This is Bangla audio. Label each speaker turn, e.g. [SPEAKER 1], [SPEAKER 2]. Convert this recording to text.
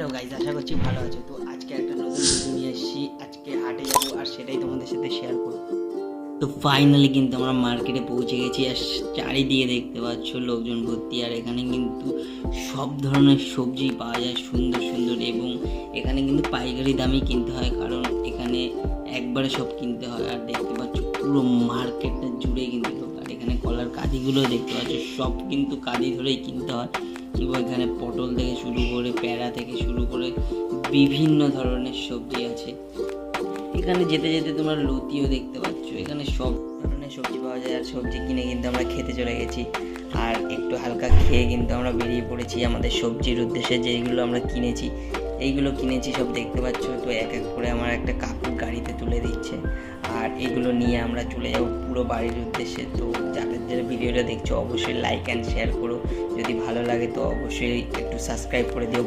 [SPEAKER 1] হ্যালো গাইজ, আশা করছি ভালো আছো। তো আজকে একটা নতুন ভিডিও নিয়ে এসেছি। আজকে হাটে যাবো আর সেটাই তোমাদের সাথে শেয়ার করবো। তো ফাইনালি কিন্তু আমরা মার্কেটে পৌঁছে গেছি আর চারিদিকে দেখতে পাচ্ছ লোকজন ভর্তি। আর এখানে কিন্তু সব ধরনের সবজি পাওয়া যায় সুন্দর সুন্দর, এবং এখানে কিন্তু পাইকারি দামেই কিনতে হয়, কারণ এখানে একবারে সব কিনতে হয়। আর দেখতে পাচ্ছ পুরো মার্কেটটা জুড়ে কিন্তু লোক। আর এখানে কলার কাঁদিগুলো দেখতে পাচ্ছ, সব কিন্তু কাঁদি ধরেই কিনতে হয়। এবং এখানে পটল থেকে শুরু করে প্যারা থেকে শুরু করে বিভিন্ন ধরনের সবজি আছে। এখানে যেতে যেতে তোমরা লতিও দেখতে পাচ্ছ। এখানে সব ধরনের সবজি পাওয়া যায়। আর সবজি কিনে কিন্তু আমরা খেতে চলে গেছি, আর একটু হালকা খেয়ে কিন্তু আমরা বেরিয়ে পড়েছি আমাদের সবজির উদ্দেশ্যে। যেইগুলো আমরা কিনেছি এইগুলো কিনেছি সব দেখতে পাচ্ছ। তো এক এক করে আমার একটা কাকু গাড়িতে তুলে দিচ্ছে, আর এগুলো নিয়ে আমরা চলে যাব পুরো বাড়ির উদ্দেশ্যে। তো যাদের যারা ভিডিওটা দেখছো অবশ্যই লাইক অ্যান্ড শেয়ার করো, যদি ভালো লাগে তো অবশ্যই একটু সাবস্ক্রাইব করে দিও।